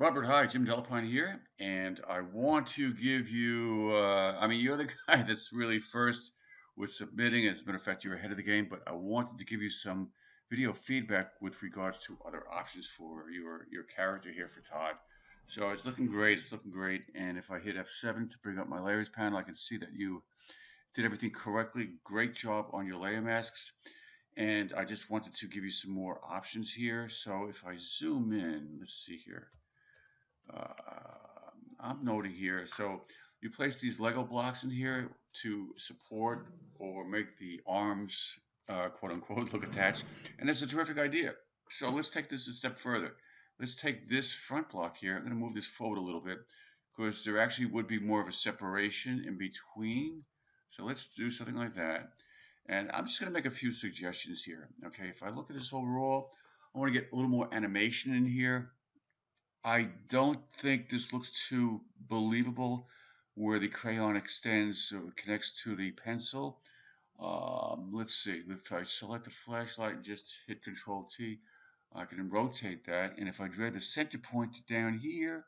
Robert, hi, Jim Delapine here, and I want to give you, you're the guy that's really first with submitting. As a matter of fact, you're ahead of the game, but I wanted to give you some video feedback with regards to other options for your character here for Todd. So it's looking great, and if I hit F7 to bring up my layers panel, I can see that you did everything correctly. Great job on your layer masks, and I just wanted to give you some more options here. So if I zoom in, let's see here. I'm noting here. So you place these Lego blocks in here to support or make the arms, quote unquote, look attached. And that's a terrific idea. So let's take this a step further. Let's take this front block here. I'm going to move this forward a little bit because there actually would be more of a separation in between. So let's do something like that. And I'm just going to make a few suggestions here. Okay, if I look at this overall, I want to get a little more animation in here. I don't think this looks too believable where the crayon extends or connects to the pencil. Let's see, if I select the flashlight and just hit Control T, I can rotate that. And if I drag the center point down here,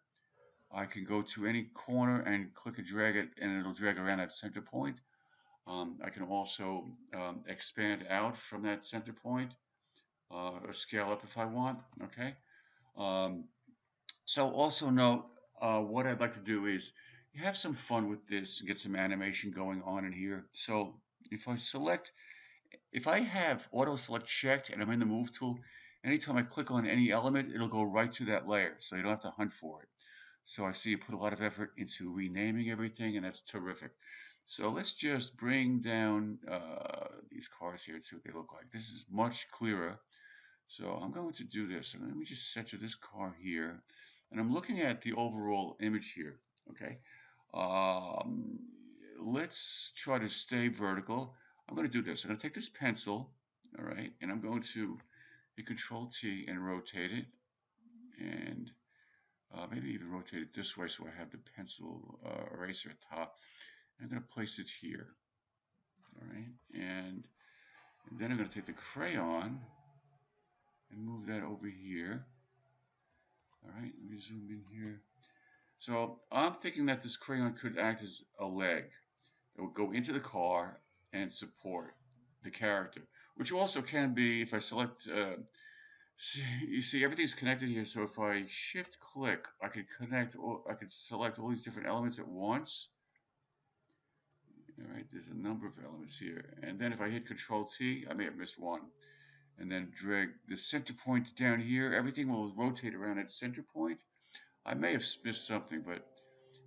I can go to any corner and click and drag it, and it'll drag around that center point. I can also expand out from that center point or scale up if I want. Okay. Um, so also note, what I'd like to do is have some fun with this and get some animation going on in here. So if I select, if I have auto select checked and I'm in the move tool, anytime I click on any element, it'll go right to that layer. So you don't have to hunt for it. So I see you put a lot of effort into renaming everything, and that's terrific. So let's just bring down these cars here and see what they look like. This is much clearer. So I'm going to do this. And let me just center this car here. And I'm looking at the overall image here. Okay. Um, let's try to stay vertical. I'm going to do this. I'm going to take this pencil. All right. And I'm going to hit Control T and rotate it. And maybe even rotate it this way so I have the pencil eraser at top. I'm going to place it here. All right. And then I'm going to take the crayon and move that over here. All right, let me zoom in here. So I'm thinking that this crayon could act as a leg that would go into the car and support the character, which also can be if I select. You see, everything's connected here. So if I shift click, I could connect. I could select all these different elements at once. All right, there's a number of elements here, and then if I hit Control T, I may have missed one, and then drag the center point down here. Everything will rotate around that center point. I may have missed something, but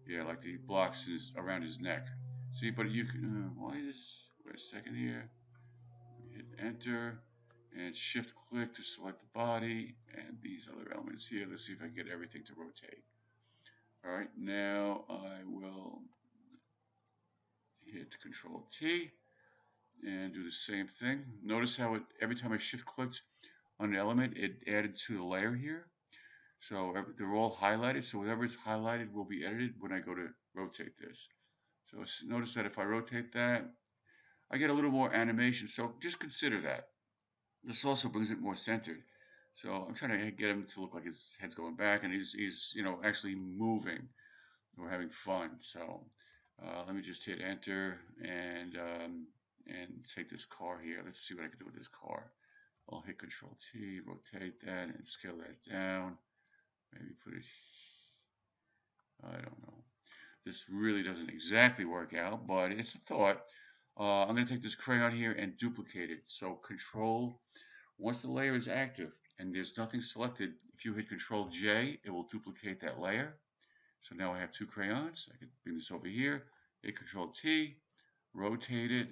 yeah, like the blocks is around his neck. See, but you can, why is, wait a second here, hit enter and shift click to select the body and these other elements here. Let's see if I can get everything to rotate. All right, now I will hit Control T and do the same thing. Notice how it, every time I shift clicked on an element, it added to the layer here. So they're all highlighted. So whatever is highlighted will be edited when I go to rotate this. So notice that if I rotate that, I get a little more animation. So just consider that. This also brings it more centered. So I'm trying to get him to look like his head's going back and he's actually moving. We're having fun. So let me just hit enter and take this car here. Let's see what I can do with this car. I'll hit Control T, rotate that, and scale that down. Maybe put it. I don't know. This really doesn't exactly work out, but it's a thought. I'm going to take this crayon here and duplicate it. So Control, once the layer is active and there's nothing selected, if you hit Control J, it will duplicate that layer. So now I have two crayons. I can bring this over here, hit Control T, rotate it,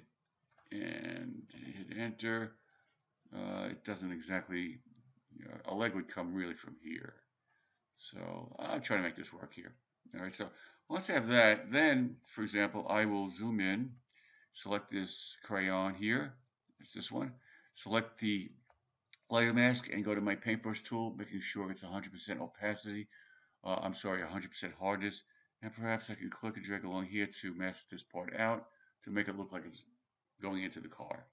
and hit Enter. It doesn't exactly, a leg would come really from here. So I'm trying to make this work here. All right, so once I have that, then, for example, I will zoom in, select this crayon here. It's this one. Select the layer mask and go to my paintbrush tool, making sure it's 100% opacity. I'm sorry, 100% hardness. And perhaps I can click and drag along here to mask this part out to make it look like it's going into the car.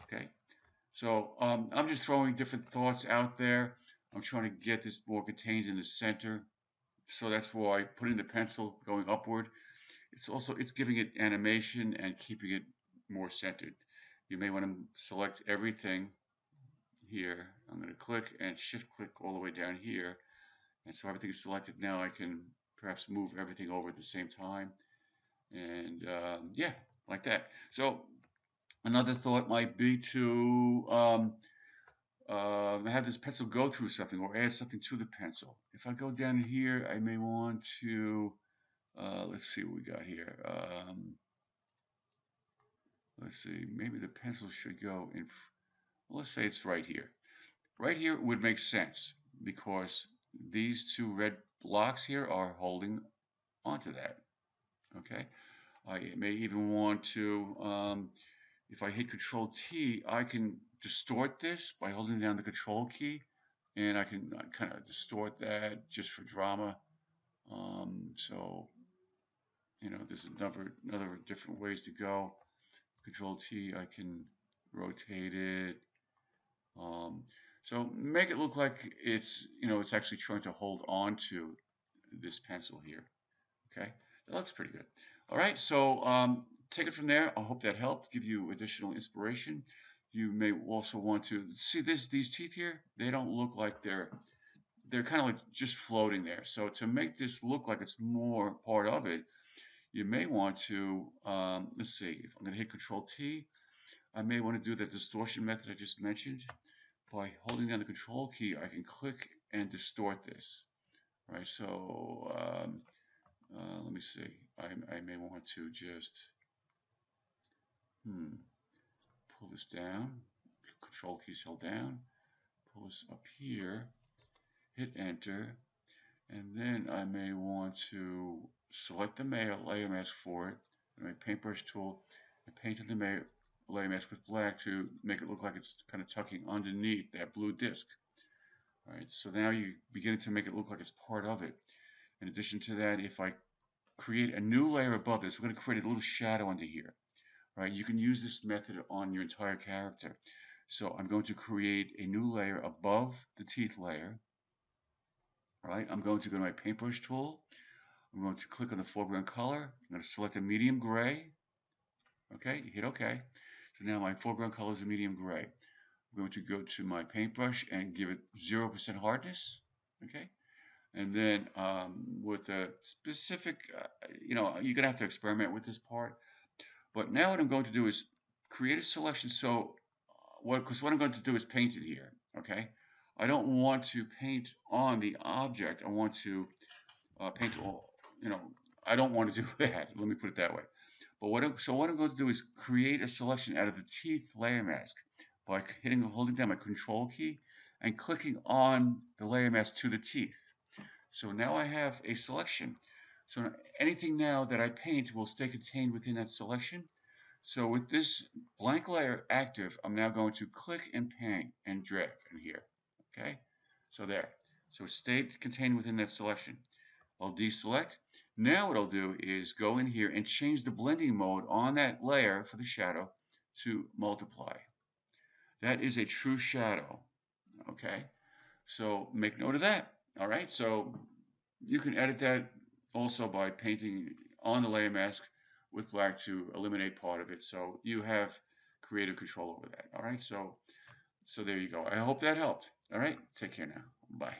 Okay, so I'm just throwing different thoughts out there. I'm trying to get this more contained in the center. So that's why putting the pencil going upward, it's giving it animation and keeping it more centered. You may want to select everything here. I'm going to click and shift click all the way down here. And so everything is selected. Now I can perhaps move everything over at the same time. And yeah, like that. So another thought might be to have this pencil go through something or add something to the pencil. If I go down here, I may want to, let's see what we got here. Let's see, maybe the pencil should go in, well, let's say it's right here. Right here would make sense because these two red blocks here are holding onto that. Okay, I may even want to, if I hit Control T, I can distort this by holding down the Control key, and I can kind of distort that just for drama. So there's another different ways to go. Control T, I can rotate it. Um, so make it look like it's actually trying to hold on to this pencil here. Okay, that looks pretty good. All right, so take it from there. I hope that helped give you additional inspiration. You may also want to see these teeth here. They don't look like they're kind of like just floating there. So to make this look like it's more part of it, you may want to let's see. If I'm going to hit Control T, I may want to do the distortion method I just mentioned. By holding down the Control key, I can click and distort this. All right, so let me see. I may want to just pull this down. Control keys held down. Pull this up here. Hit Enter, and then I may want to select the layer mask for it. My paintbrush tool and paint the layer mask with black to make it look like it's kind of tucking underneath that blue disc. All right, so now you begin to make it look like it's part of it. In addition to that, if I create a new layer above this, we're going to create a little shadow under here. Right? You can use this method on your entire character. So I'm going to create a new layer above the teeth layer. Right? I'm going to go to my paintbrush tool. I'm going to click on the foreground color. I'm going to select a medium gray. Okay, hit OK. So now my foreground color is a medium gray. I'm going to go to my paintbrush and give it 0% hardness. Okay, and then with a specific, you're going to have to experiment with this part. But now what I'm going to do is create a selection. So because what I'm going to do is paint it here. Okay, I don't want to paint on the object. I want to paint all. I don't want to do that. Let me put it that way. But what I'm going to do is create a selection out of the teeth layer mask by holding down my Control key and clicking on the layer mask to the teeth. So now I have a selection. So anything now that I paint will stay contained within that selection. So with this blank layer active, I'm now going to click and paint and drag in here. Okay, so there. So it stayed contained within that selection. I'll deselect. Now what I'll do is go in here and change the blending mode on that layer for the shadow to multiply. That is a true shadow. Okay, so make note of that. All right, so you can edit that also by painting on the layer mask with black to eliminate part of it. So you have creative control over that. All right, so there you go. I hope that helped. All right, take care now. Bye.